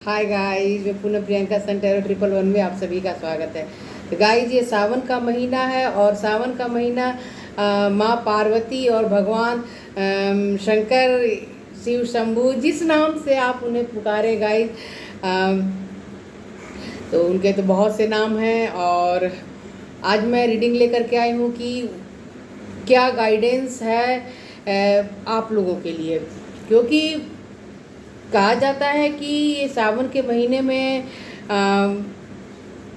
Hi guys, मैं पुनः प्रियंका संटेरो 111 में आप सभी का स्वागत है। तो गाइस, ये सावन का महीना है और सावन का महीना माँ पार्वती और भगवान शंकर, शिव शंभू, जिस नाम से आप उन्हें पुकारे गाइस, तो उनके तो बहुत से नाम हैं। और आज मैं रीडिंग लेकर के आई हूँ कि क्या गाइडेंस है आप लोगों के लिए, क्योंकि कहा जाता है कि ये सावन के महीने में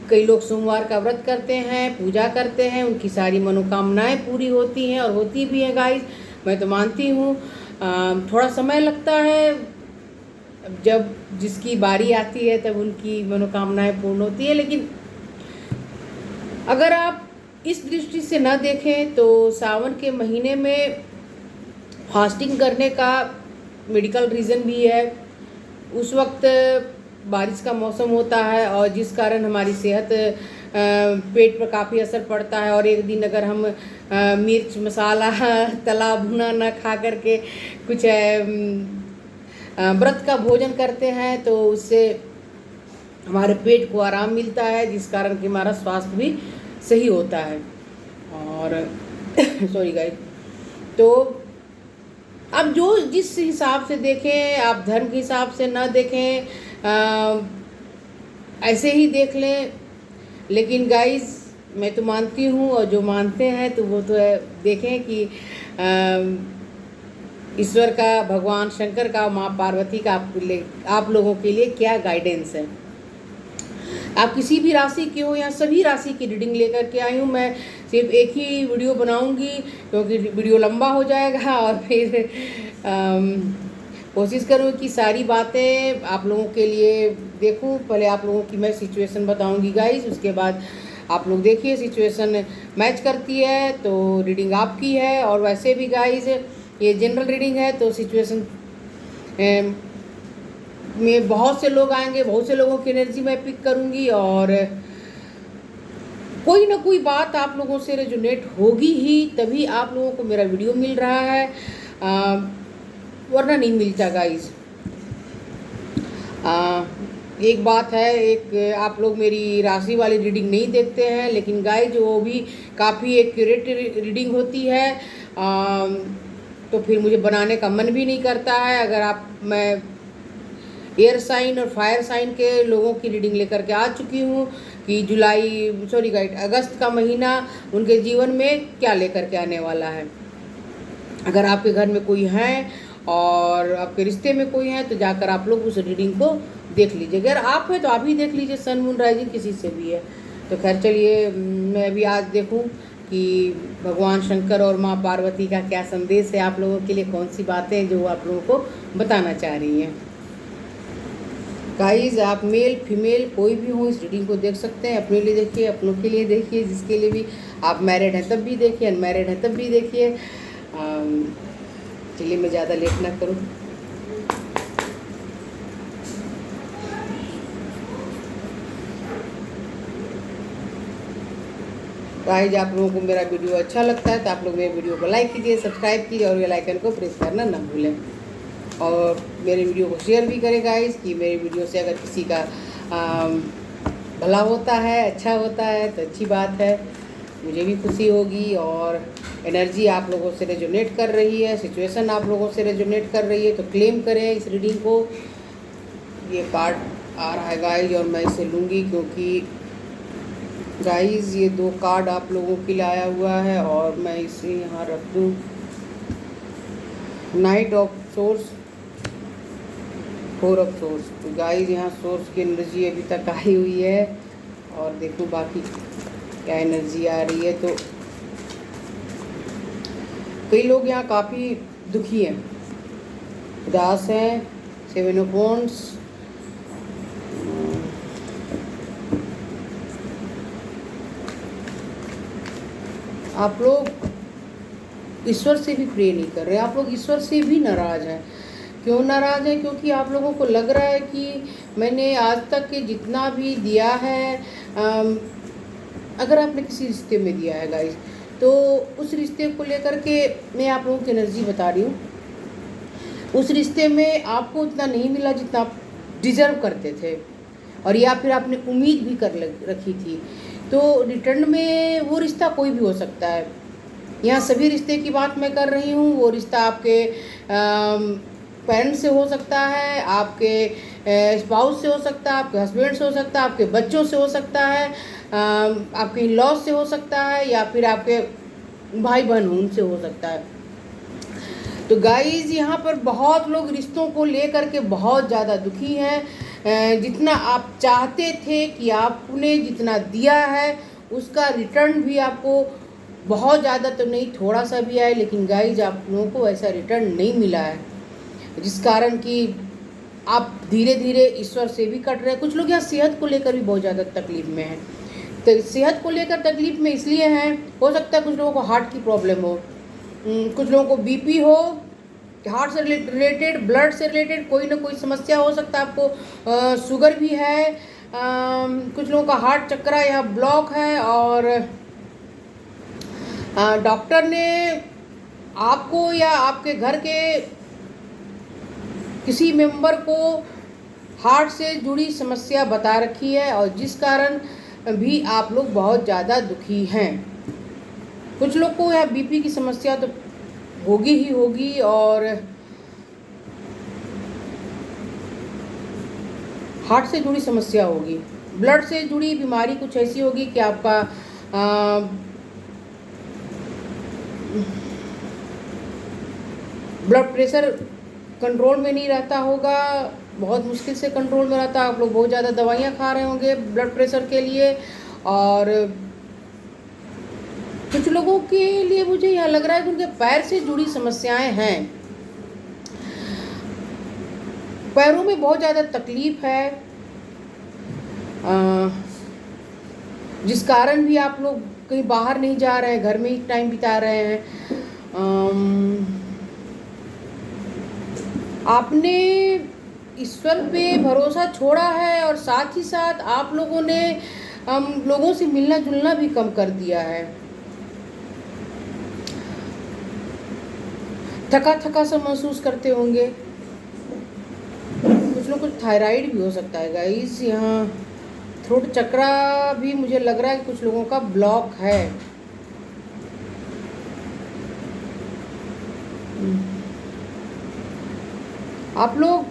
कई लोग सोमवार का व्रत करते हैं, पूजा करते हैं, उनकी सारी मनोकामनाएं पूरी होती हैं और होती भी हैं गाइस। मैं तो मानती हूँ थोड़ा समय लगता है, जब जिसकी बारी आती है तब उनकी मनोकामनाएं पूर्ण होती है। लेकिन अगर आप इस दृष्टि से न देखें तो सावन के महीने में फास्टिंग करने का मेडिकल रीज़न भी है। उस वक्त बारिश का मौसम होता है और जिस कारण हमारी सेहत पेट पर काफ़ी असर पड़ता है। और एक दिन अगर हम मिर्च मसाला तला भुना न खा करके कुछ व्रत का भोजन करते हैं तो उससे हमारे पेट को आराम मिलता है, जिस कारण कि हमारा स्वास्थ्य भी सही होता है। और सॉरी गाइस, तो अब जो जिस हिसाब से देखें, आप धर्म के हिसाब से ना देखें, ऐसे ही देख लें। लेकिन गाइस, मैं तो मानती हूँ और जो मानते हैं तो वो तो है, देखें कि ईश्वर का, भगवान शंकर का, माँ पार्वती का आप लोगों के लिए क्या गाइडेंस है। आप किसी भी राशि के हो या सभी राशि की रीडिंग लेकर के आई हूँ। मैं सिर्फ एक ही वीडियो बनाऊंगी क्योंकि वीडियो लंबा हो जाएगा, और फिर कोशिश करूँ कि सारी बातें आप लोगों के लिए देखूँ। पहले आप लोगों की मैं सिचुएशन बताऊंगी गाइस, उसके बाद आप लोग देखिए सिचुएशन मैच करती है तो रीडिंग आपकी है। और वैसे भी गाइस, ये जनरल रीडिंग है तो सिचुएशन में बहुत से लोग आएंगे, बहुत से लोगों की एनर्जी मैं पिक करूंगी और कोई ना कोई बात आप लोगों से रेजोनेट होगी ही, तभी आप लोगों को मेरा वीडियो मिल रहा है, वरना नहीं मिलता गाइस। एक बात है, एक आप लोग मेरी राशि वाली रीडिंग नहीं देखते हैं, लेकिन गाइस वो भी काफ़ी एक्यूरेट रीडिंग होती है, तो फिर मुझे बनाने का मन भी नहीं करता है। अगर मैं एयर साइन और फायर साइन के लोगों की रीडिंग लेकर के आ चुकी हूँ कि अगस्त का महीना उनके जीवन में क्या लेकर के आने वाला है। अगर आपके घर में कोई है और आपके रिश्ते में कोई है तो जाकर आप लोग उस रीडिंग को देख लीजिए। अगर आप हैं तो आप ही देख लीजिए, सन मून राइजिंग किसी से भी है। तो खैर चलिए, मैं भी आज देखूं कि भगवान शंकर और माँ पार्वती का क्या संदेश है आप लोगों के लिए, कौन सी बातें जो आप लोगों को बताना चाह रही हैं। गाइस, आप मेल फीमेल कोई भी हो इस रीडिंग को देख सकते हैं। अपने लिए देखिए, अपनों के लिए देखिए, जिसके लिए भी, आप मैरिड हैं तब भी देखिए, अनमैरिड हैं तब भी देखिए। चलिए मैं ज़्यादा लेट ना करूं। गाइस, आप लोगों को मेरा वीडियो अच्छा लगता है तो आप लोग मेरे वीडियो को लाइक कीजिए, सब्सक्राइब कीजिए और बेल आइकन को प्रेस करना ना भूलें। और मेरे वीडियो को शेयर भी करें गाइस, कि मेरे वीडियो से अगर किसी का भला होता है, अच्छा होता है तो अच्छी बात है, मुझे भी खुशी होगी। और एनर्जी आप लोगों से रेजोनेट कर रही है, सिचुएशन आप लोगों से रेजोनेट कर रही है तो क्लेम करें इस रीडिंग को। ये कार्ड आ रहा है गाइस और मैं इसे लूँगी, क्योंकि गाइस ये 2 कार्ड आप लोगों के लिए आया हुआ है और मैं इसे यहाँ रख दूँ। Night of source, 4 of source. तो गाइस यहाँ सोर्स की एनर्जी अभी तक आई हुई है और देखो बाकी क्या एनर्जी आ रही है। तो कई लोग यहाँ काफ़ी दुखी हैं, उदास हैं। 7 ऑफ वॉन्ड्स, आप लोग ईश्वर से भी प्रे नहीं कर रहे, आप लोग ईश्वर से भी नाराज़ हैं। क्यों नाराज़ हैं? क्योंकि आप लोगों को लग रहा है कि मैंने आज तक के जितना भी दिया है, अगर आपने किसी रिश्ते में दिया है गाइस, तो उस रिश्ते को लेकर के मैं आप लोगों की एनर्जी बता रही हूँ। उस रिश्ते में आपको उतना नहीं मिला जितना डिज़र्व करते थे, और या फिर आपने उम्मीद भी कर रखी थी। तो रिटर्न में वो रिश्ता कोई भी हो सकता है। यहाँ सभी रिश्ते की बात मैं कर रही हूँ। वो रिश्ता आपके पेरेंट्स से हो सकता है, आपके स्पाउस से हो सकता है, आपके हस्बैंड से हो सकता है, आपके बच्चों से हो सकता है, आपके इन लॉज से हो सकता है, या फिर आपके भाई बहन उनसे हो सकता है। तो गाइस, यहाँ पर बहुत लोग रिश्तों को लेकर के बहुत ज़्यादा दुखी हैं। जितना आप चाहते थे कि आपने जितना दिया है उसका रिटर्न भी आपको बहुत ज़्यादा तो नहीं, थोड़ा सा भी आए, लेकिन गाइस आप लोगों को ऐसा रिटर्न नहीं मिला है, जिस कारण कि आप धीरे धीरे ईश्वर से भी कट रहे हैं। कुछ लोग यहाँ सेहत को लेकर भी बहुत ज़्यादा तकलीफ में हैं। तो सेहत को लेकर तकलीफ में इसलिए हैं, हो सकता है कुछ लोगों को हार्ट की प्रॉब्लम हो, कुछ लोगों को बीपी हो, हार्ट से रिलेटेड, ब्लड से रिलेटेड कोई ना कोई समस्या हो सकता है आपको, शुगर भी है, कुछ लोगों का हार्ट चक्रा या ब्लॉक है, और डॉक्टर ने आपको या आपके घर के किसी मेंबर को हार्ट से जुड़ी समस्या बता रखी है, और जिस कारण भी आप लोग बहुत ज़्यादा दुखी हैं। कुछ लोग को यह बीपी की समस्या तो होगी ही होगी, और हार्ट से जुड़ी समस्या होगी, ब्लड से जुड़ी बीमारी कुछ ऐसी होगी कि आपका ब्लड प्रेशर कंट्रोल में नहीं रहता होगा, बहुत मुश्किल से कंट्रोल में रहता है। आप लोग बहुत ज़्यादा दवाइयाँ खा रहे होंगे ब्लड प्रेशर के लिए, और कुछ लोगों के लिए मुझे यह लग रहा है कि उनके पैर से जुड़ी समस्याएं हैं, पैरों में बहुत ज़्यादा तकलीफ है, जिस कारण भी आप लोग कहीं बाहर नहीं जा रहे हैं, घर में ही टाइम बिता रहे हैं। आपने ईश्वर पे भरोसा छोड़ा है, और साथ ही साथ आप लोगों ने लोगों से मिलना जुलना भी कम कर दिया है। थका थका सा महसूस करते होंगे। कुछ लोग को थायराइड भी हो सकता है गाइस। यहाँ थ्रोट चक्रा भी मुझे लग रहा है कि कुछ लोगों का ब्लॉक है। आप लोग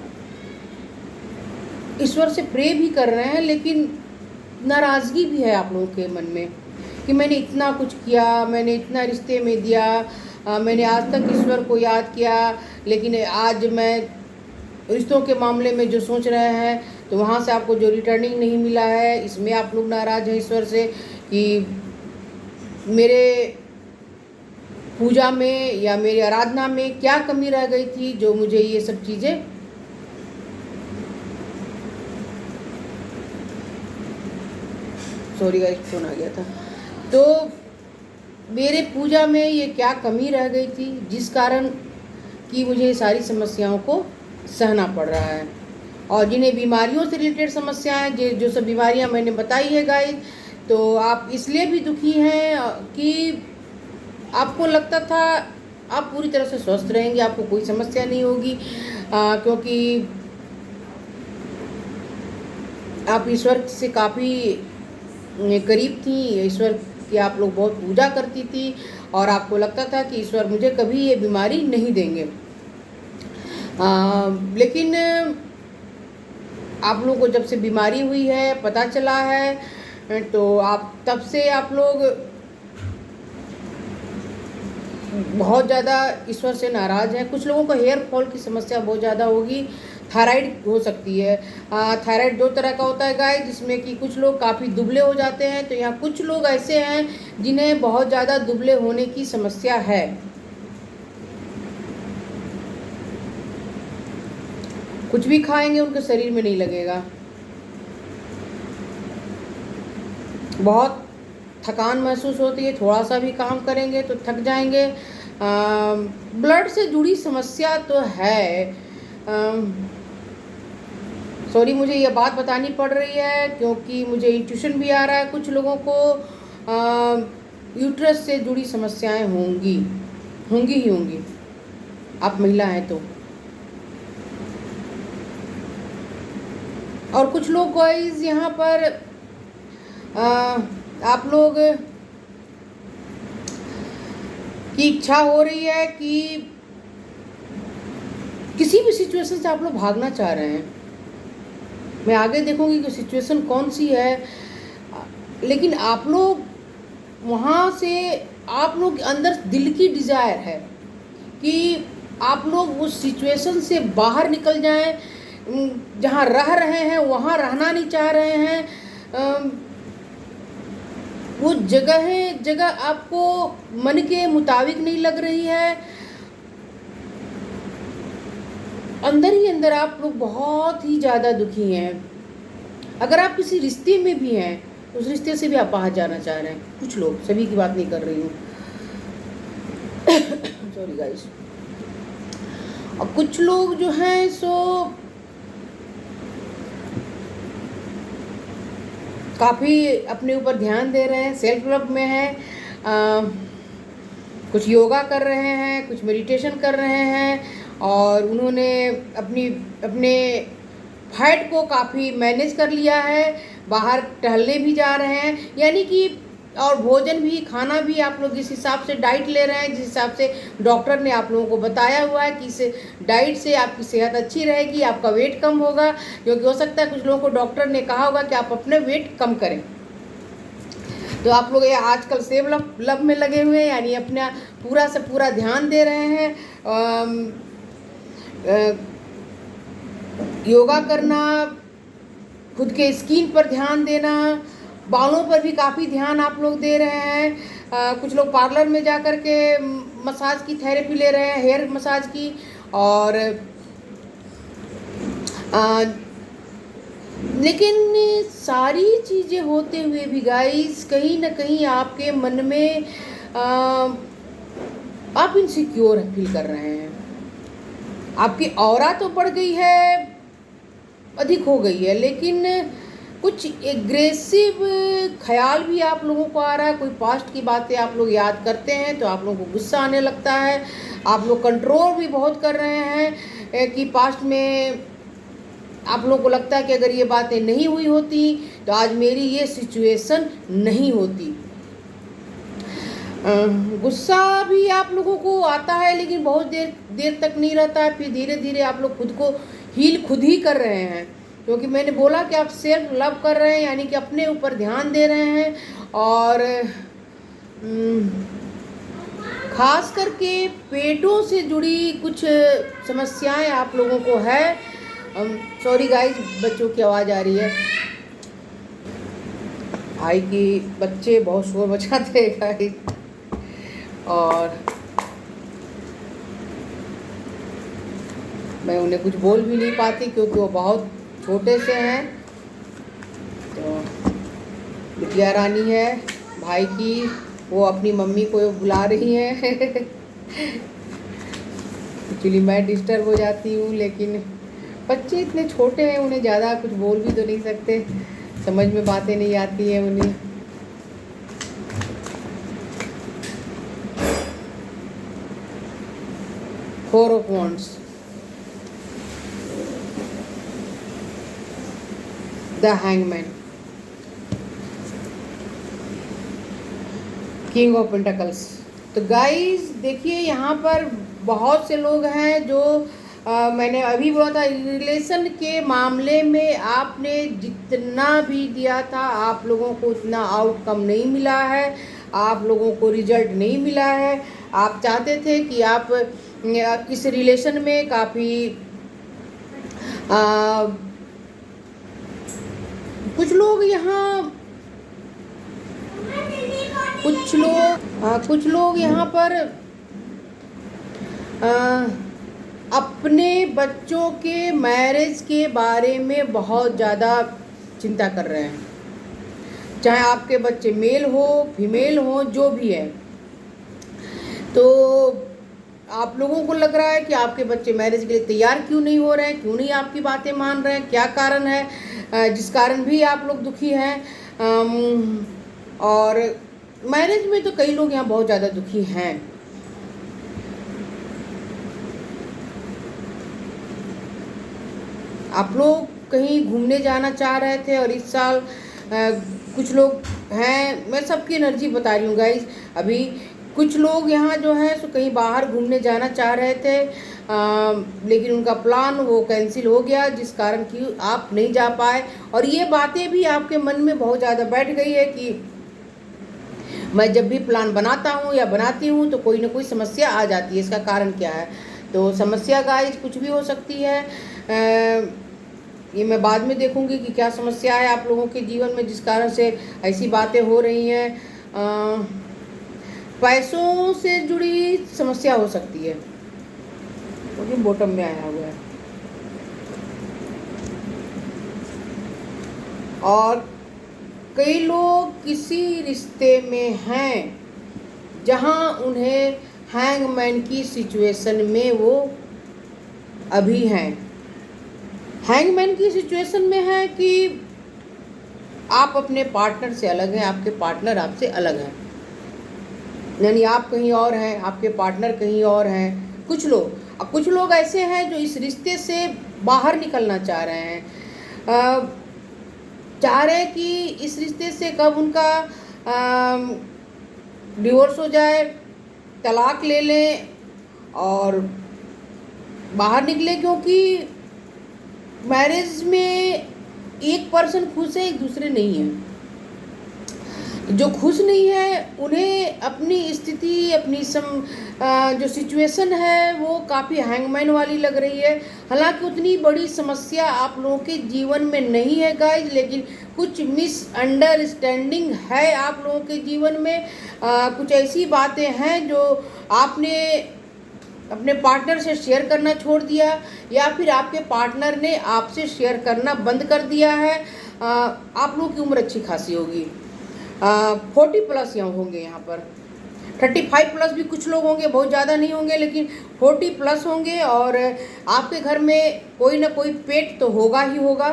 ईश्वर से प्रे भी कर रहे हैं, लेकिन नाराज़गी भी है आप लोगों के मन में कि मैंने इतना कुछ किया, मैंने इतना रिश्ते में दिया, मैंने आज तक ईश्वर को याद किया, लेकिन आज मैं रिश्तों के मामले में जो सोच रहे हैं तो वहाँ से आपको जो रिटर्निंग नहीं मिला है, इसमें आप लोग नाराज़ हैं ईश्वर से कि मेरे पूजा में या मेरी आराधना में क्या कमी रह गई थी जो मुझे ये सब चीज़ें सॉरी गाइस, फोन आ गया था। तो मेरे पूजा में ये क्या कमी रह गई थी जिस कारण कि मुझे सारी समस्याओं को सहना पड़ रहा है। और जिन्हें बीमारियों से रिलेटेड समस्याएं, जो सब बीमारियां मैंने बताई है गाइस, तो आप इसलिए भी दुखी हैं कि आपको लगता था आप पूरी तरह से स्वस्थ रहेंगे, आपको कोई समस्या नहीं होगी, क्योंकि आप ईश्वर से काफ़ी करीब थी, ईश्वर की आप लोग बहुत पूजा करती थी, और आपको लगता था कि ईश्वर मुझे कभी ये बीमारी नहीं देंगे। लेकिन आप लोगों को जब से बीमारी हुई है, पता चला है, तो आप तब से आप लोग बहुत ज़्यादा ईश्वर से नाराज़ हैं। कुछ लोगों को हेयर फॉल की समस्या बहुत ज़्यादा होगी, थायराइड हो सकती है। थायराइड दो तरह का होता है गाइस, जिसमें कि कुछ लोग काफ़ी दुबले हो जाते हैं। तो यहाँ कुछ लोग ऐसे हैं जिन्हें बहुत ज़्यादा दुबले होने की समस्या है। कुछ भी खाएंगे उनके शरीर में नहीं लगेगा, बहुत थकान महसूस होती है, थोड़ा सा भी काम करेंगे तो थक जाएंगे। ब्लड से जुड़ी समस्या तो है। सॉरी, मुझे ये बात बतानी पड़ रही है क्योंकि मुझे इंट्यूशन भी आ रहा है। कुछ लोगों को यूट्रस से जुड़ी समस्याएं होंगी ही होंगी, आप महिला हैं तो। और कुछ लोग गाइस यहाँ पर आप लोग की इच्छा हो रही है कि किसी भी सिचुएशन से आप लोग भागना चाह रहे हैं। मैं आगे देखूंगी कि सिचुएशन कौन सी है, लेकिन आप लोग वहाँ से, आप लोग के अंदर दिल की डिज़ायर है कि आप लोग उस सिचुएशन से बाहर निकल जाएं। जहाँ रह रहे हैं वहाँ रहना नहीं चाह रहे हैं। वो जगह आपको मन के मुताबिक नहीं लग रही है। अंदर ही अंदर आप लोग बहुत ही ज़्यादा दुखी हैं। अगर आप किसी रिश्ते में भी हैं, उस रिश्ते से भी आप बाहर जाना चाह रहे हैं। कुछ लोग, सभी की बात नहीं कर रही हूँ, सॉरी गाइस। और कुछ लोग जो हैं सो काफ़ी अपने ऊपर ध्यान दे रहे हैं, सेल्फ लव में हैं। कुछ योगा कर रहे हैं, कुछ मेडिटेशन कर रहे हैं, और उन्होंने अपने फैट को काफ़ी मैनेज कर लिया है। बाहर टहलने भी जा रहे हैं, यानी कि, और भोजन भी, खाना भी आप लोग जिस हिसाब से डाइट ले रहे हैं, जिस हिसाब से डॉक्टर ने आप लोगों को बताया हुआ है कि इस डाइट से आपकी सेहत अच्छी रहेगी, आपका वेट कम होगा। क्योंकि हो सकता है कुछ लोगों को डॉक्टर ने कहा होगा कि आप अपने वेट कम करें। तो आप लोग ये आजकल सेव लव में लगे हुए हैं, यानी अपना पूरा से पूरा ध्यान दे रहे हैं। योगा करना, खुद के स्किन पर ध्यान देना, बालों पर भी काफ़ी ध्यान आप लोग दे रहे हैं। कुछ लोग पार्लर में जा कर के मसाज की थेरेपी ले रहे हैं, हेयर मसाज की। और लेकिन सारी चीज़ें होते हुए भी गाइस, कहीं ना कहीं आपके मन में आप इनसिक्योर फील कर रहे हैं। आपकी ऑरा तो बढ़ गई है, अधिक हो गई है, लेकिन कुछ एग्रेसिव ख्याल भी आप लोगों को आ रहा है। कोई पास्ट की बातें आप लोग याद करते हैं तो आप लोगों को गुस्सा आने लगता है। आप लोग कंट्रोल भी बहुत कर रहे हैं कि पास्ट में आप लोगों को लगता है कि अगर ये बातें नहीं हुई होती तो आज मेरी ये सिचुएशन नहीं होती। गुस्सा भी आप लोगों को आता है, लेकिन बहुत देर तक नहीं रहता है। फिर धीरे धीरे आप लोग खुद को हील खुद ही कर रहे हैं, क्योंकि मैंने बोला कि आप सेल्फ लव कर रहे हैं, यानी कि अपने ऊपर ध्यान दे रहे हैं। और खास करके पेटों से जुड़ी कुछ समस्याएं आप लोगों को है। सॉरी गाइस, बच्चों की आवाज़ आ रही है। भाई की बच्चे बहुत शोर मचाते हैं गाइस, और मैं उन्हें कुछ बोल भी नहीं पाती क्योंकि वो बहुत छोटे से हैं। तो बिटिया रानी है भाई की, वो अपनी मम्मी को बुला रही हैं। एक्चुअली मैं डिस्टर्ब हो जाती हूँ, लेकिन बच्चे इतने छोटे हैं, उन्हें ज़्यादा कुछ बोल भी तो नहीं सकते, समझ में बातें नहीं आती हैं उन्हें। Four of Wands, the Hangman, King of Pentacles। तो गाइस देखिए, यहाँ पर बहुत से लोग हैं जो मैंने अभी बोला था, रिलेशन के मामले में आपने जितना भी दिया था आप लोगों को उतना आउटकम नहीं मिला है, आप लोगों को रिजल्ट नहीं मिला है। आप चाहते थे कि आप इस रिलेशन में काफ़ी कुछ लोग यहाँ कुछ लोग यहाँ पर अपने बच्चों के मैरिज के बारे में बहुत ज़्यादा चिंता कर रहे हैं, चाहे आपके बच्चे मेल हो फीमेल हो जो भी है। तो आप लोगों को लग रहा है कि आपके बच्चे मैरिज के लिए तैयार क्यों नहीं हो रहे हैं, क्यों नहीं आपकी बातें मान रहे हैं, क्या कारण है जिस कारण भी आप लोग दुखी हैं। और मैरिज में तो कई लोग यहाँ बहुत ज़्यादा दुखी हैं। आप लोग कहीं घूमने जाना चाह रहे थे और इस साल कुछ लोग हैं, मैं सबकी एनर्जी बता रही हूँ गाइज। अभी कुछ लोग यहाँ जो है सो कहीं बाहर घूमने जाना चाह रहे थे, लेकिन उनका प्लान वो कैंसिल हो गया, जिस कारण कि आप नहीं जा पाए। और ये बातें भी आपके मन में बहुत ज़्यादा बैठ गई है कि मैं जब भी प्लान बनाता हूँ या बनाती हूँ तो कोई ना कोई समस्या आ जाती है। इसका कारण क्या है? तो समस्या गाइज कुछ भी हो सकती है। ये मैं बाद में देखूंगी कि क्या समस्या है आप लोगों के जीवन में जिस कारण से ऐसी बातें हो रही हैं। पैसों से जुड़ी समस्या हो सकती है, क्योंकि बॉटम में आया हुआ है। और कई लोग किसी रिश्ते में हैं जहां उन्हें हैंगमैन की सिचुएशन में वो अभी हैं। हैंगमैन की सिचुएशन में है कि आप अपने पार्टनर से अलग हैं, आपके पार्टनर आपसे अलग हैं, यानी आप कहीं और हैं, आपके पार्टनर कहीं और हैं। कुछ लोग ऐसे हैं जो इस रिश्ते से बाहर निकलना चाह रहे हैं, चाह रहे हैं कि इस रिश्ते से कब उनका डिवोर्स हो जाए, तलाक ले लें और बाहर निकले, क्योंकि मैरिज में एक पर्सन खुश है, एक दूसरे नहीं है। जो खुश नहीं है उन्हें अपनी स्थिति, अपनी जो सिचुएशन है वो काफ़ी हैंगमैन वाली लग रही है। हालांकि उतनी बड़ी समस्या आप लोगों के जीवन में नहीं है गाइज, लेकिन कुछ मिसअंडरस्टैंडिंग है आप लोगों के जीवन में। कुछ ऐसी बातें हैं जो आपने अपने पार्टनर से शेयर करना छोड़ दिया, या फिर आपके पार्टनर ने आपसे शेयर करना बंद कर दिया है। आप लोगों की उम्र अच्छी खासी होगी, 40 प्लस यहाँ होंगे, यहाँ पर 35 प्लस भी कुछ लोग होंगे, बहुत ज़्यादा नहीं होंगे, लेकिन 40 प्लस होंगे। और आपके घर में कोई ना कोई पेट तो होगा ही होगा,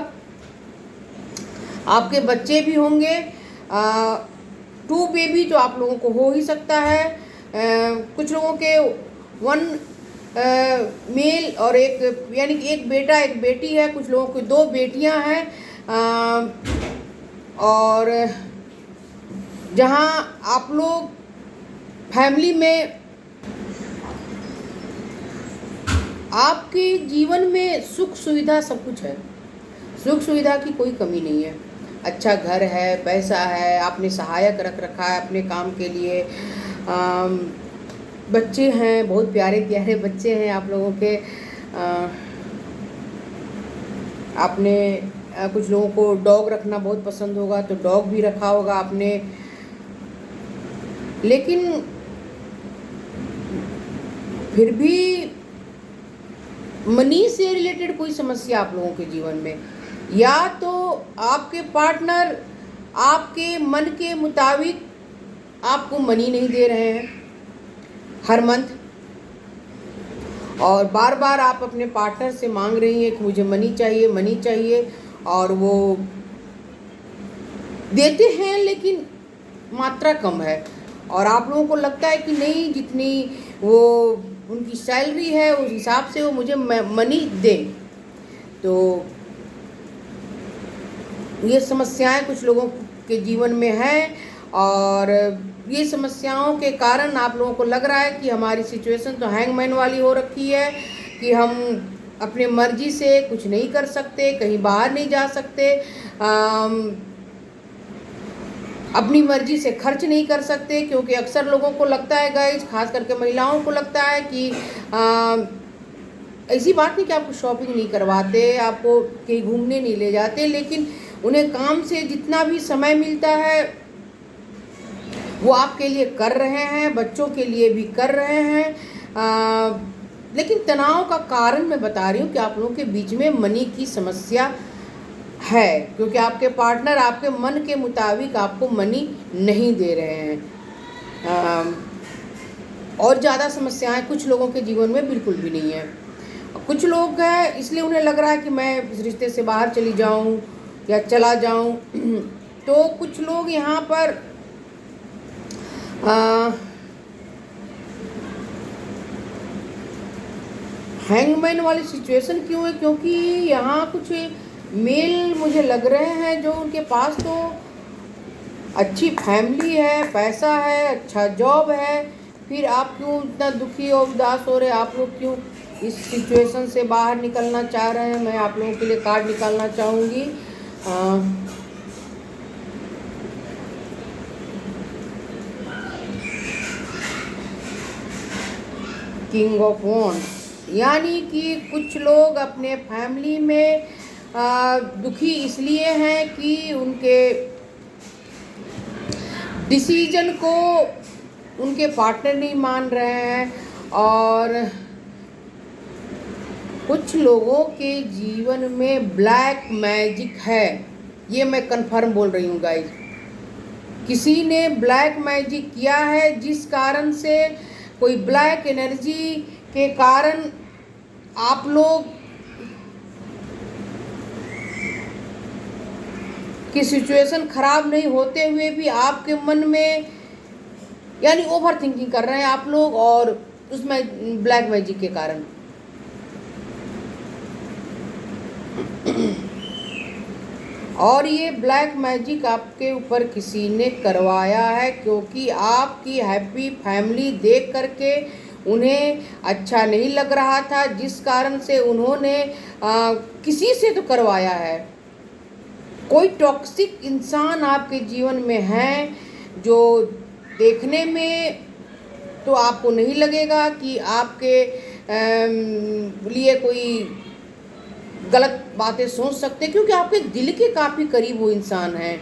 आपके बच्चे भी होंगे। 2 बेबी तो आप लोगों को हो ही सकता है। कुछ लोगों के 1 मेल और एक, यानी कि एक बेटा एक बेटी है। कुछ लोगों की 2 बेटियां हैं। और जहां आप लोग फैमिली में, आपके जीवन में सुख सुविधा सब कुछ है, सुख सुविधा की कोई कमी नहीं है। अच्छा घर है, पैसा है, आपने सहायक रख रखा है अपने काम के लिए। बच्चे हैं, बहुत प्यारे प्यारे बच्चे हैं आप लोगों के। आपने कुछ लोगों को डॉग रखना बहुत पसंद होगा, तो डॉग भी रखा होगा आपने। लेकिन फिर भी मनी से रिलेटेड कोई समस्या आप लोगों के जीवन में, या तो आपके पार्टनर आपके मन के मुताबिक आपको मनी नहीं दे रहे हैं हर मंथ, और बार बार आप अपने पार्टनर से मांग रही हैं कि मुझे मनी चाहिए, मनी चाहिए, और वो देते हैं लेकिन मात्रा कम है। और आप लोगों को लगता है कि नहीं, जितनी वो उनकी सैलरी है उस हिसाब से वो मुझे मनी दें। तो ये समस्याएं कुछ लोगों के जीवन में हैं, और ये समस्याओं के कारण आप लोगों को लग रहा है कि हमारी सिचुएशन तो हैंगमैन वाली हो रखी है, कि हम अपने मर्जी से कुछ नहीं कर सकते, कहीं बाहर नहीं जा सकते, अपनी मर्जी से खर्च नहीं कर सकते। क्योंकि अक्सर लोगों को लगता है गाइज, खास करके महिलाओं को लगता है कि ऐसी बात नहीं कि आपको शॉपिंग नहीं करवाते, आपको कहीं घूमने नहीं ले जाते, लेकिन उन्हें काम से जितना भी समय मिलता है वो आपके लिए कर रहे हैं, बच्चों के लिए भी कर रहे हैं। लेकिन तनाव का कारण मैं बता रही हूँ कि आप लोगों के बीच में मनी की समस्या है, क्योंकि आपके पार्टनर आपके मन के मुताबिक आपको मनी नहीं दे रहे हैं। और ज़्यादा समस्याएं कुछ लोगों के जीवन में बिल्कुल भी नहीं है। कुछ लोग हैं इसलिए उन्हें लग रहा है कि मैं इस रिश्ते से बाहर चली जाऊं या चला जाऊं। तो कुछ लोग यहाँ पर हैंगमैन वाली सिचुएशन क्यों है? क्योंकि यहाँ कुछ मेल मुझे लग रहे हैं जो उनके पास तो अच्छी फैमिली है, पैसा है, अच्छा जॉब है, फिर आप क्यों इतना दुखी और उदास हो रहे हैं? आप लोग क्यों इस सिचुएशन से बाहर निकलना चाह रहे हैं? मैं आप लोगों के लिए कार्ड निकालना चाहूँगी। किंग ऑफ वॉन्ड्स, यानी कि कुछ लोग अपने फैमिली में दुखी इसलिए हैं कि उनके डिसीजन को उनके पार्टनर नहीं मान रहे हैं, और कुछ लोगों के जीवन में ब्लैक मैजिक है। ये मैं कंफर्म बोल रही हूँ गाइस, किसी ने ब्लैक मैजिक किया है, जिस कारण से कोई ब्लैक एनर्जी के कारण आप लोग की सिचुएशन खराब नहीं होते हुए भी आपके मन में यानी ओवर थिंकिंग कर रहे हैं आप लोग, और उसमें ब्लैक मैजिक के कारण। और ये ब्लैक मैजिक आपके ऊपर किसी ने करवाया है, क्योंकि आपकी हैप्पी फैमिली देख करके उन्हें अच्छा नहीं लग रहा था, जिस कारण से उन्होंने किसी से तो करवाया है। कोई टॉक्सिक इंसान आपके जीवन में है, जो देखने में तो आपको नहीं लगेगा कि आपके लिए कोई गलत बातें सोच सकते हैं, क्योंकि आपके दिल के काफ़ी करीब वो इंसान है।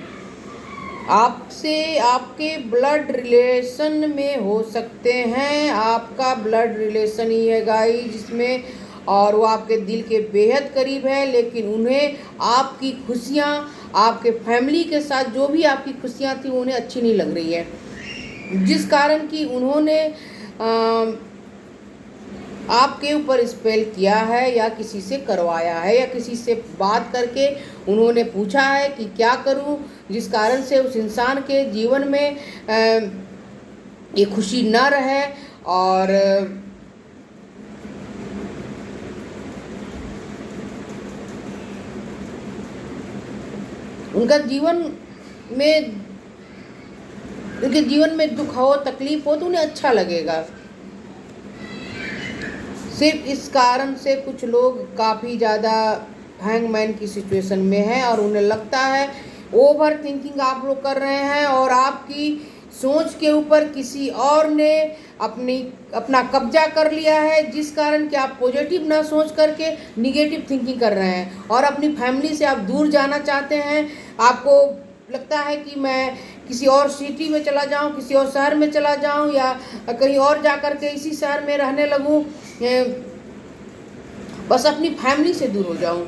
आपसे आपके ब्लड रिलेशन में हो सकते हैं, आपका ब्लड रिलेशन ही है गाइस जिसमें, और वो आपके दिल के बेहद करीब है, लेकिन उन्हें आपकी खुशियाँ, आपके फैमिली के साथ जो भी आपकी खुशियाँ थी उन्हें अच्छी नहीं लग रही है, जिस कारण कि उन्होंने आपके ऊपर स्पेल किया है, या किसी से करवाया है, या किसी से बात करके उन्होंने पूछा है कि क्या करूं, जिस कारण से उस इंसान के जीवन में ये खुशी न रहे, और उनका उनके जीवन में दुख हो, तकलीफ हो तो उन्हें अच्छा लगेगा। सिर्फ इस कारण से कुछ लोग काफ़ी ज़्यादा हैंगमैन की सिचुएशन में हैं, और उन्हें लगता है ओवर थिंकिंग आप लोग कर रहे हैं, और आपकी सोच के ऊपर किसी और ने अपना कब्जा कर लिया है, जिस कारण कि आप पॉजिटिव ना सोच करके निगेटिव थिंकिंग कर रहे हैं, और अपनी फैमिली से आप दूर जाना चाहते हैं। आपको लगता है कि मैं किसी और सिटी में चला जाऊं, किसी और शहर में चला जाऊं, या कहीं और जा कर के इसी शहर में रहने लगूं, बस अपनी फैमिली से दूर हो जाऊं।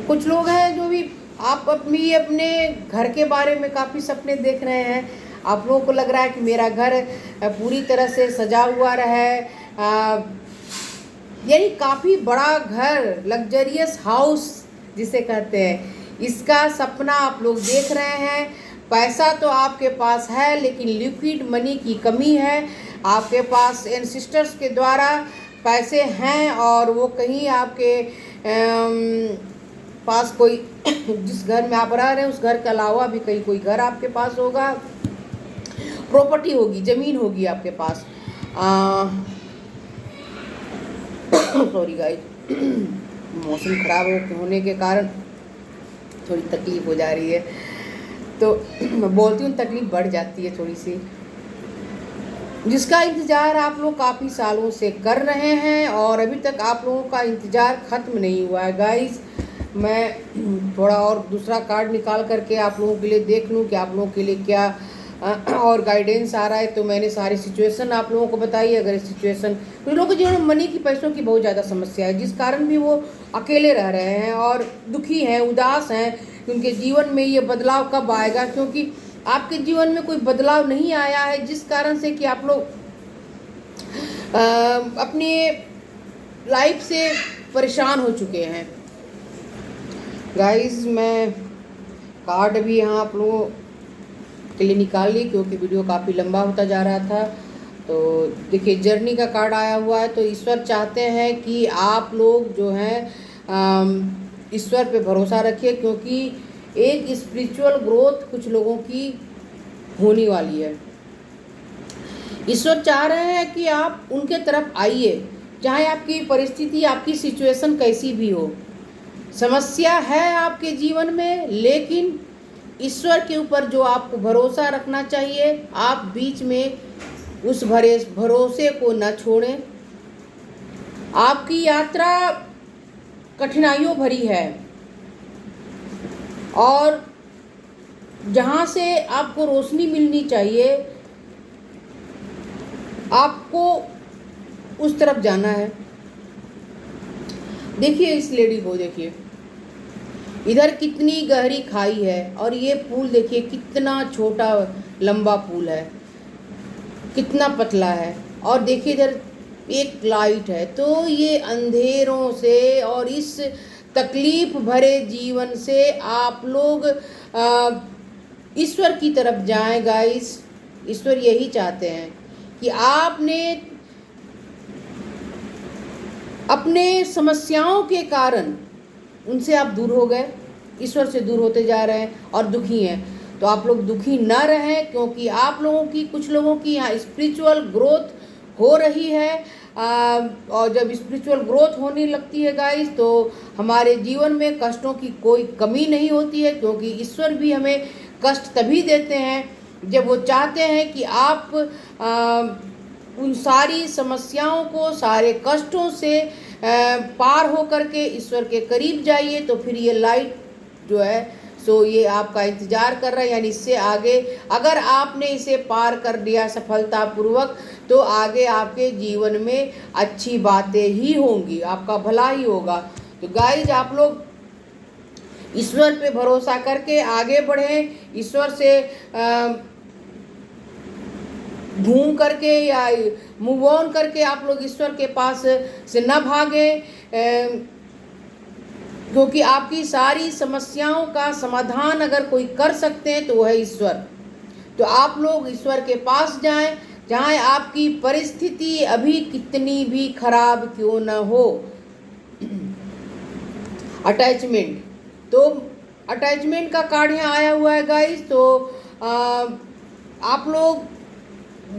कुछ लोग हैं जो भी आप अपने घर के बारे में काफ़ी सपने देख रहे हैं। आप लोगों को लग रहा है कि मेरा घर पूरी तरह से सजा हुआ रहे, यानी काफ़ी बड़ा घर, लग्जरियस हाउस जिसे कहते हैं, इसका सपना आप लोग देख रहे हैं। पैसा तो आपके पास है, लेकिन लिक्विड मनी की कमी है। आपके पास एंसेस्टर्स के द्वारा पैसे हैं, और वो कहीं आपके पास कोई जिस घर में आप रह रहे हैं उस घर के अलावा भी कहीं कोई घर आपके पास होगा, प्रॉपर्टी होगी, ज़मीन होगी आपके पास। सॉरी गाइस, मौसम ख़राब होने के कारण थोड़ी तकलीफ़ हो जा रही है, तो मैं बोलती हूँ तकलीफ़ बढ़ जाती है थोड़ी सी, जिसका इंतज़ार आप लोग काफ़ी सालों से कर रहे हैं, और अभी तक आप लोगों का इंतज़ार ख़त्म नहीं हुआ है गाइस। मैं थोड़ा और दूसरा कार्ड निकाल करके आप लोगों के लिए देख लूँ कि आप लोगों के लिए क्या और गाइडेंस आ रहा है। तो मैंने सारी सिचुएशन आप लोगों को बताई। अगर इस सिचुएशन कुछ लोगों के जीवन में मनी की, पैसों की बहुत ज़्यादा समस्या है, जिस कारण भी वो अकेले रह रहे हैं और दुखी हैं, उदास हैं, उनके जीवन में ये बदलाव कब आएगा, क्योंकि आपके जीवन में कोई बदलाव नहीं आया है, जिस कारण से कि आप लोग अपनी लाइफ से परेशान हो चुके हैं। गाइस मैं कार्ड भी यहाँ आप लोगों के लिए निकाल ली क्योंकि वीडियो काफ़ी लंबा होता जा रहा था। तो देखिए जर्नी का कार्ड आया हुआ है। तो ईश्वर चाहते हैं कि आप लोग जो हैं ईश्वर पे भरोसा रखिए, क्योंकि एक स्पिरिचुअल ग्रोथ कुछ लोगों की होने वाली है। ईश्वर चाह रहे हैं कि आप उनके तरफ आइए, चाहे आपकी परिस्थिति, आपकी सिचुएशन कैसी भी हो। समस्या है आपके जीवन में, लेकिन ईश्वर के ऊपर जो आपको भरोसा रखना चाहिए, आप बीच में उस भरोसे को न छोड़ें। आपकी यात्रा कठिनाइयों भरी है और जहाँ से आपको रोशनी मिलनी चाहिए, आपको उस तरफ जाना है। देखिए इस लेडी को, देखिए इधर कितनी गहरी खाई है और ये पुल देखिए कितना छोटा लंबा पुल है, कितना पतला है। और देखिए इधर एक लाइट है। तो ये अंधेरों से और इस तकलीफ भरे जीवन से आप लोग ईश्वर की तरफ जाएं गाइस। ईश्वर यही चाहते हैं कि आपने अपने समस्याओं के कारण उनसे आप दूर हो गए, ईश्वर से दूर होते जा रहे हैं और दुखी हैं। तो आप लोग दुखी न रहें, क्योंकि आप लोगों की, कुछ लोगों की यहाँ स्पिरिचुअल ग्रोथ हो रही है। और जब स्पिरिचुअल ग्रोथ होने लगती है गाइस, तो हमारे जीवन में कष्टों की कोई कमी नहीं होती है, क्योंकि ईश्वर भी हमें कष्ट तभी देते हैं जब वो चाहते हैं कि आप उन सारी समस्याओं को, सारे कष्टों से पार हो करके ईश्वर के करीब जाइए। तो फिर ये लाइट जो है सो ये आपका इंतज़ार कर रहा है। यानी इससे आगे अगर आपने इसे पार कर दिया सफलतापूर्वक, तो आगे आपके जीवन में अच्छी बातें ही होंगी, आपका भला ही होगा। तो गाइज आप लोग ईश्वर पे भरोसा करके आगे बढ़ें। ईश्वर से घूम करके या मूव ऑन करके आप लोग ईश्वर के पास से न भागें, क्योंकि आपकी सारी समस्याओं का समाधान अगर कोई कर सकते हैं तो वह है ईश्वर। तो आप लोग ईश्वर के पास जाएं, चाहे आपकी परिस्थिति अभी कितनी भी खराब क्यों न हो। अटैचमेंट, तो अटैचमेंट का कार्ड यहाँ आया हुआ है गाइस। तो आप लोग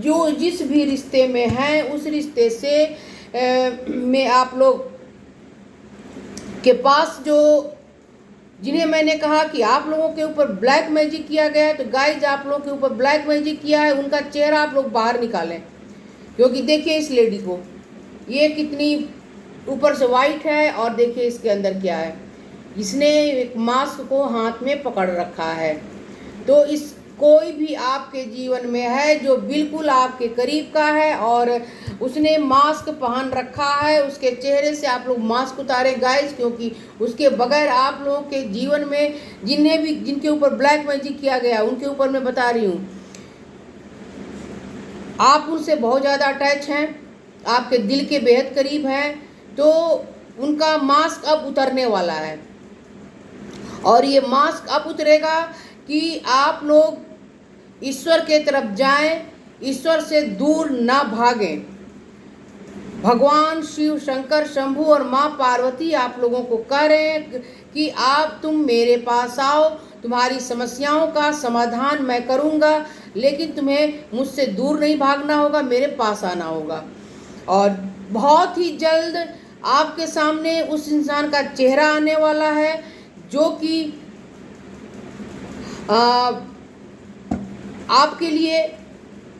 जो जिस भी रिश्ते में हैं, उस रिश्ते से में आप लोग के पास जो, जिन्हें मैंने कहा कि आप लोगों के ऊपर ब्लैक मैजिक किया गया है, तो गाइज आप लोगों के ऊपर ब्लैक मैजिक किया है, उनका चेहरा आप लोग बाहर निकालें। क्योंकि देखिए इस लेडी को, ये कितनी ऊपर से वाइट है और देखिए इसके अंदर क्या है, इसने एक मास्क को हाथ में पकड़ रखा है। तो इस कोई भी आपके जीवन में है जो बिल्कुल आपके करीब का है और उसने मास्क पहन रखा है, उसके चेहरे से आप लोग मास्क उतारें गाइस, क्योंकि उसके बगैर आप लोगों के जीवन में जिनके ऊपर ब्लैक मैजिक किया गया, उनके ऊपर मैं बता रही हूँ, आप उनसे बहुत ज़्यादा अटैच हैं, आपके दिल के बेहद करीब हैं। तो उनका मास्क अब उतरने वाला है और ये मास्क अब उतरेगा कि आप लोग ईश्वर के तरफ जाएं, ईश्वर से दूर ना भागें। भगवान शिव, शंकर, शंभू और माँ पार्वती आप लोगों को कह रहे हैं कि तुम मेरे पास आओ, तुम्हारी समस्याओं का समाधान मैं करूँगा, लेकिन तुम्हें मुझसे दूर नहीं भागना होगा, मेरे पास आना होगा। और बहुत ही जल्द आपके सामने उस इंसान का चेहरा आने वाला है जो कि आपके लिए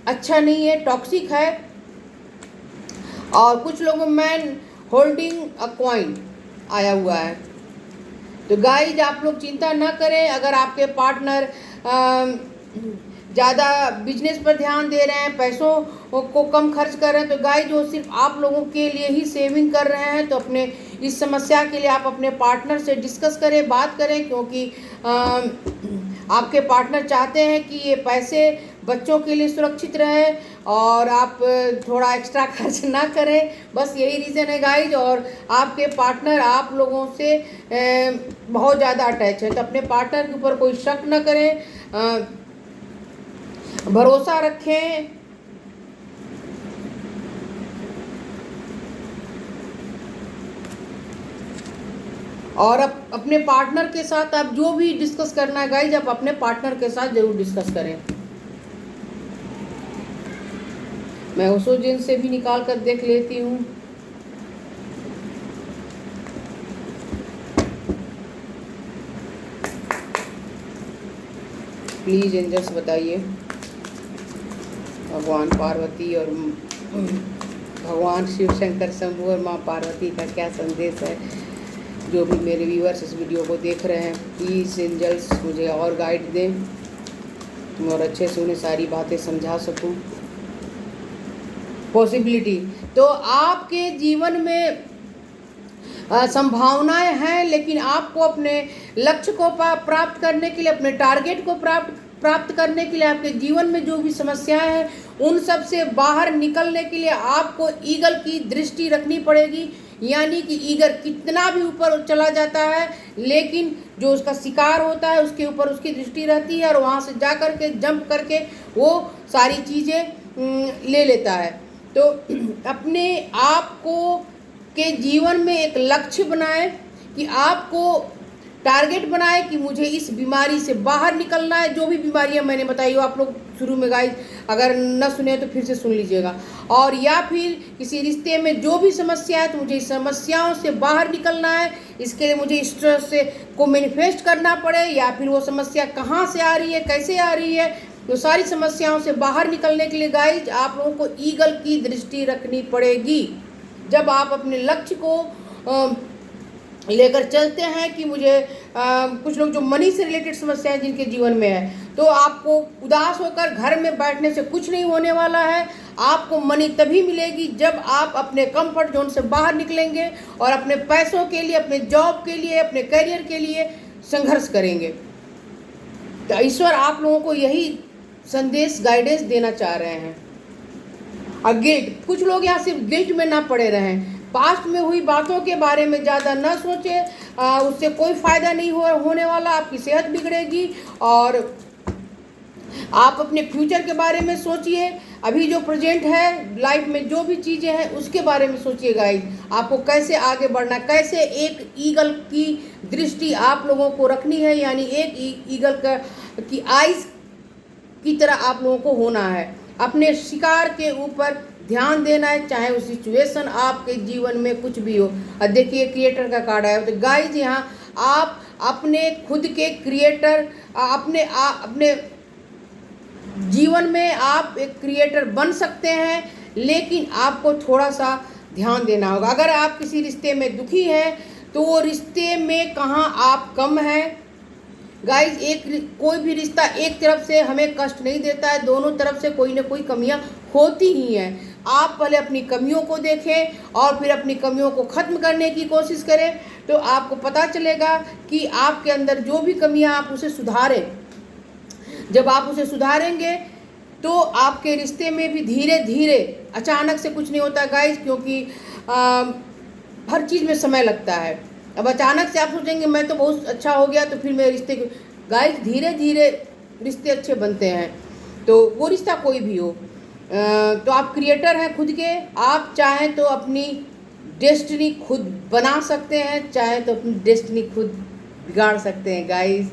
अच्छा नहीं है, टॉक्सिक है। और कुछ लोगों में मैन होल्डिंग अ कॉइन आया हुआ है। तो गाइज आप लोग चिंता ना करें, अगर आपके पार्टनर ज़्यादा बिजनेस पर ध्यान दे रहे हैं, पैसों को कम खर्च कर रहे हैं, तो गाइज वो सिर्फ आप लोगों के लिए ही सेविंग कर रहे हैं। तो अपने इस समस्या के लिए आप अपने पार्टनर से डिस्कस करें, बात करें, क्योंकि आपके पार्टनर चाहते हैं कि ये पैसे बच्चों के लिए सुरक्षित रहे और आप थोड़ा एक्स्ट्रा खर्च ना करें, बस यही रीज़न है गाइज। और आपके पार्टनर आप लोगों से बहुत ज़्यादा अटैच है, तो अपने पार्टनर के ऊपर कोई शक न करें। भरोसा रखें। और अपने पार्टनर के साथ आप जो भी डिस्कस करना है गाइज, आप अपने पार्टनर के साथ जरूर डिस्कस करें। मैं ओसोजन से भी निकाल कर देख लेती हूँ। प्लीज एंजल्स बताइए भगवान पार्वती और भगवान शिव शंकर शंभु और माँ पार्वती का क्या संदेश है। जो भी मेरे व्यूअर्स इस वीडियो को देख रहे हैं, प्लीज़ एंजल्स मुझे और गाइड दें और अच्छे से उन्हें सारी बातें समझा सकूं। पॉसिबिलिटी तो आपके जीवन में संभावनाएं हैं, लेकिन आपको अपने लक्ष्य को प्राप्त करने के लिए, अपने टारगेट को प्राप्त करने के लिए, आपके जीवन में जो भी समस्याएं हैं उन सब से बाहर निकलने के लिए आपको ईगल की दृष्टि रखनी पड़ेगी। यानी कि ईगल कितना भी ऊपर चला जाता है, लेकिन जो उसका शिकार होता है उसके ऊपर उसकी दृष्टि रहती है और वहाँ से जा कर के जंप करके वो सारी चीज़ें ले लेता है। तो अपने आप को के जीवन में एक लक्ष्य बनाएं कि आपको टारगेट बनाए कि मुझे इस बीमारी से बाहर निकलना है। जो भी बीमारियां मैंने बताई हो, आप लोग शुरू में गाइस अगर न सुने तो फिर से सुन लीजिएगा। और या फिर किसी रिश्ते में जो भी समस्या है तो मुझे इस समस्याओं से बाहर निकलना है, इसके लिए मुझे इस तरह से को मैनिफेस्ट करना पड़े, या फिर वो समस्या कहाँ से आ रही है, कैसे आ रही है, तो सारी समस्याओं से बाहर निकलने के लिए गाइज आप लोगों को ईगल की दृष्टि रखनी पड़ेगी। जब आप अपने लक्ष्य को लेकर चलते हैं कि मुझे कुछ लोग जो मनी से रिलेटेड समस्याएं जिनके जीवन में है, तो आपको उदास होकर घर में बैठने से कुछ नहीं होने वाला है। आपको मनी तभी मिलेगी जब आप अपने कंफर्ट जोन से बाहर निकलेंगे और अपने पैसों के लिए, अपने जॉब के लिए, अपने करियर के लिए संघर्ष करेंगे। तो ईश्वर आप लोगों को यही संदेश, गाइडेंस देना चाह रहे हैं। और गिल्ट, कुछ लोग यहाँ सिर्फ गिल्ट में ना पड़े रहें। पास्ट में हुई बातों के बारे में ज़्यादा न सोचें, उससे कोई फ़ायदा नहीं होने वाला। आपकी सेहत बिगड़ेगी और आप अपने फ्यूचर के बारे में सोचिए। अभी जो प्रेजेंट है लाइफ में जो भी चीज़ें हैं उसके बारे में सोचिए गाइस। आपको कैसे आगे बढ़ना, कैसे एक ईगल की दृष्टि आप लोगों को रखनी है, यानी एक ईगल की आइज़ की तरह आप लोगों को होना है। अपने शिकार के ऊपर ध्यान देना है, चाहे वो सिचुएशन आपके जीवन में कुछ भी हो। और देखिए क्रिएटर का कार्ड आया, तो गाइज यहाँ आप अपने खुद के क्रिएटर, अपने जीवन में आप एक क्रिएटर बन सकते हैं, लेकिन आपको थोड़ा सा ध्यान देना होगा। अगर आप किसी रिश्ते में दुखी हैं तो वो रिश्ते में कहाँ आप कम हैं। गाइज कोई भी रिश्ता एक तरफ से हमें कष्ट नहीं देता है, दोनों तरफ से कोई ना कोई कमियां होती ही हैं। आप पहले अपनी कमियों को देखें और फिर अपनी कमियों को ख़त्म करने की कोशिश करें, तो आपको पता चलेगा कि आपके अंदर जो भी कमियां, आप उसे सुधारें। जब आप उसे सुधारेंगे तो आपके रिश्ते में भी धीरे धीरे, अचानक से कुछ नहीं होता गाइज, क्योंकि हर चीज़ में समय लगता है। अब अचानक से आप सोचेंगे मैं तो बहुत अच्छा हो गया तो फिर मेरे रिश्ते, गाइज धीरे धीरे रिश्ते अच्छे बनते हैं। तो वो रिश्ता कोई भी हो, तो आप क्रिएटर हैं खुद के। आप चाहें तो अपनी डेस्टिनी खुद बना सकते हैं, चाहे तो अपनी डेस्टिनी खुद बिगाड़ सकते हैं गाइज।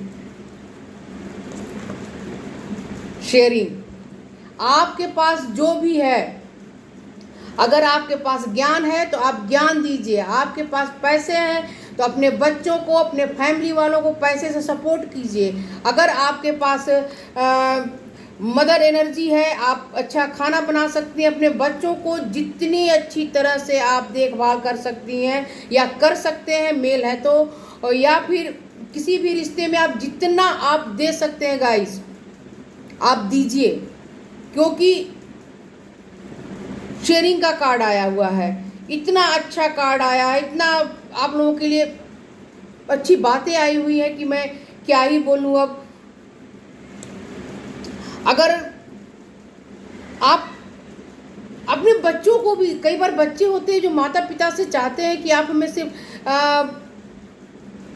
शेयरिंग, आपके पास जो भी है, अगर आपके पास ज्ञान है तो आप ज्ञान दीजिए। आपके पास पैसे हैं तो अपने बच्चों को, अपने फैमिली वालों को पैसे से सपोर्ट कीजिए। अगर आपके पास मदर एनर्जी है, आप अच्छा खाना बना सकती हैं, अपने बच्चों को जितनी अच्छी तरह से आप देखभाल कर सकती हैं या कर सकते हैं, मेल है तो, या फिर किसी भी रिश्ते में आप जितना आप दे सकते हैं गाइस आप दीजिए, क्योंकि शेयरिंग का कार्ड आया हुआ है। इतना अच्छा कार्ड आया है, इतना आप लोगों के लिए अच्छी बातें आई हुई है कि मैं क्या ही बोलूँ। अब अगर आप अपने बच्चों को भी, कई बार बच्चे होते हैं जो माता पिता से चाहते हैं कि आप हमें सिर्फ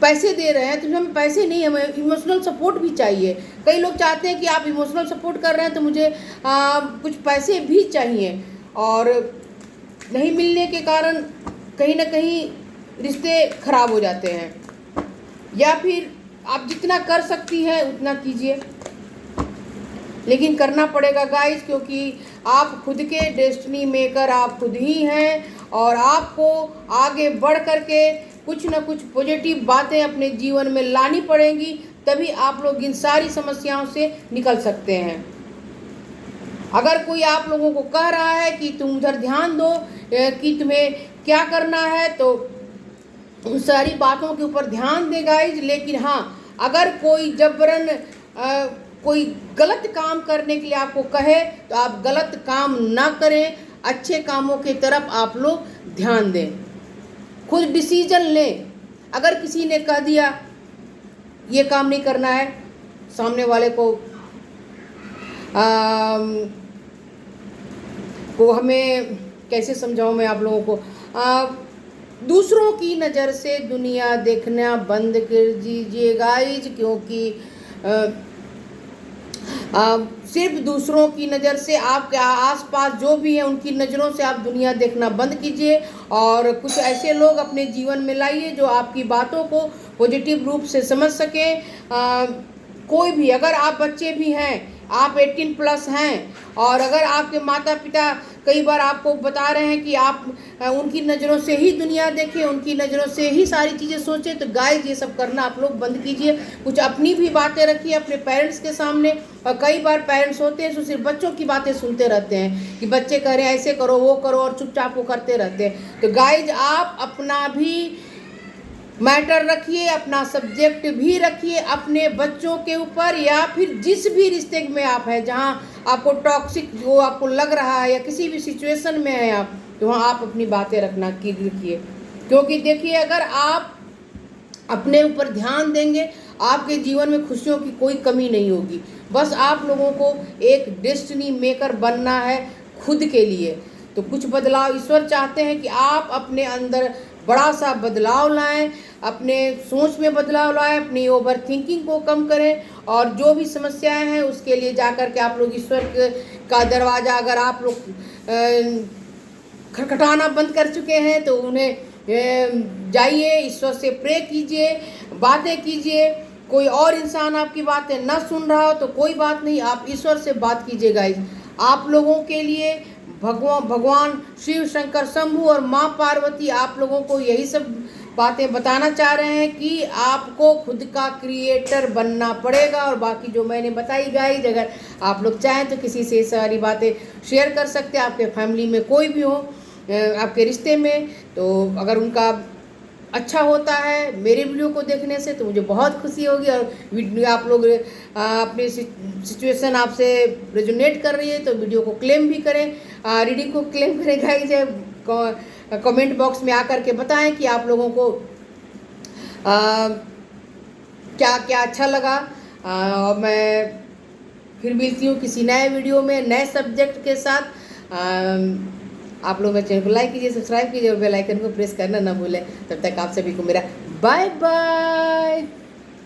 पैसे दे रहे हैं तो हमें पैसे नहीं, हमें इमोशनल सपोर्ट भी चाहिए। कई लोग चाहते हैं कि आप इमोशनल सपोर्ट कर रहे हैं तो मुझे कुछ पैसे भी चाहिए, और नहीं मिलने के कारण कहीं ना कहीं रिश्ते खराब हो जाते हैं। या फिर आप जितना कर सकती हैं उतना कीजिए, लेकिन करना पड़ेगा गाइस, क्योंकि आप खुद के डेस्टिनी मेकर आप खुद ही हैं, और आपको आगे बढ़ कर के कुछ ना कुछ पॉजिटिव बातें अपने जीवन में लानी पड़ेंगी, तभी आप लोग इन सारी समस्याओं से निकल सकते हैं। अगर कोई आप लोगों को कह रहा है कि तुम उधर ध्यान दो कि तुम्हें क्या करना है, तो उन सारी बातों के ऊपर ध्यान दें गाइज। लेकिन हाँ, अगर कोई जबरन कोई गलत काम करने के लिए आपको कहे तो आप गलत काम ना करें, अच्छे कामों की तरफ आप लोग ध्यान दें, खुद डिसीजन लें। अगर किसी ने कह दिया ये काम नहीं करना है, सामने वाले को हमें कैसे समझाऊं मैं आप लोगों को, दूसरों की नज़र से दुनिया देखना बंद कर दीजिए गाइज, क्योंकि सिर्फ दूसरों की नज़र से, आपके आसपास जो भी है उनकी नज़रों से आप दुनिया देखना बंद कीजिए, और कुछ ऐसे लोग अपने जीवन में लाइए जो आपकी बातों को पॉजिटिव रूप से समझ सकें। कोई भी, अगर आप बच्चे भी हैं, आप 18+ हैं, और अगर आपके माता पिता कई बार आपको बता रहे हैं कि आप उनकी नज़रों से ही दुनिया देखें, उनकी नज़रों से ही सारी चीज़ें सोचें, तो गाइस ये सब करना आप लोग बंद कीजिए। कुछ अपनी भी बातें रखिए अपने पेरेंट्स के सामने। और कई बार पेरेंट्स होते हैं जो सिर्फ बच्चों की बातें सुनते रहते हैं कि बच्चे कह रहे हैं ऐसे करो वो करो, और चुपचाप वो करते रहते हैं। तो गाइज आप अपना भी मैटर रखिए, अपना सब्जेक्ट भी रखिए अपने बच्चों के ऊपर, या फिर जिस भी रिश्ते में आप हैं जहाँ आपको टॉक्सिक जो आपको लग रहा है, या किसी भी सिचुएशन में हैं आप, तो वहाँ आप अपनी बातें रखना की रखिए। क्योंकि देखिए, अगर आप अपने ऊपर ध्यान देंगे, आपके जीवन में खुशियों की कोई कमी नहीं होगी। बस आप लोगों को एक डेस्टिनी मेकर बनना है खुद के लिए। तो कुछ बदलाव ईश्वर चाहते हैं कि आप अपने अंदर बड़ा सा बदलाव लाएं, अपने सोच में बदलाव लाएं, अपनी ओवर थिंकिंग को कम करें, और जो भी समस्याएं हैं उसके लिए जाकर के आप लोग ईश्वर का दरवाज़ा अगर आप लोग खटखटाना बंद कर चुके हैं तो उन्हें जाइए, ईश्वर से प्रे कीजिए, बातें कीजिए। कोई और इंसान आपकी बातें ना सुन रहा हो तो कोई बात नहीं, आप ईश्वर से बात कीजिएगा। आप लोगों के लिए भगवान शिव शंकर शंभू और माँ पार्वती आप लोगों को यही सब बातें बताना चाह रहे हैं कि आपको खुद का क्रिएटर बनना पड़ेगा। और बाकी जो मैंने बताई गाइज, अगर आप लोग चाहें तो किसी से सारी बातें शेयर कर सकते हैं, आपके फैमिली में कोई भी हो, आपके रिश्ते में। तो अगर उनका अच्छा होता है मेरे वीडियो को देखने से तो मुझे बहुत खुशी होगी, और वीडियो आप लोग अपनी सिचुएशन आपसे रेजोनेट कर रही है तो वीडियो को क्लेम भी करें, रीडिंग को क्लेम करें गाइज। कमेंट बॉक्स में आकर के बताएं कि आप लोगों को क्या क्या अच्छा लगा। और मैं फिर मिलती हूँ किसी नए वीडियो में नए सब्जेक्ट के साथ। आप लोग मेरे चैनल को लाइक कीजिए, सब्सक्राइब कीजिए और बेल आइकन को प्रेस करना ना भूलें। तब तक आप सभी को मेरा बाय बाय।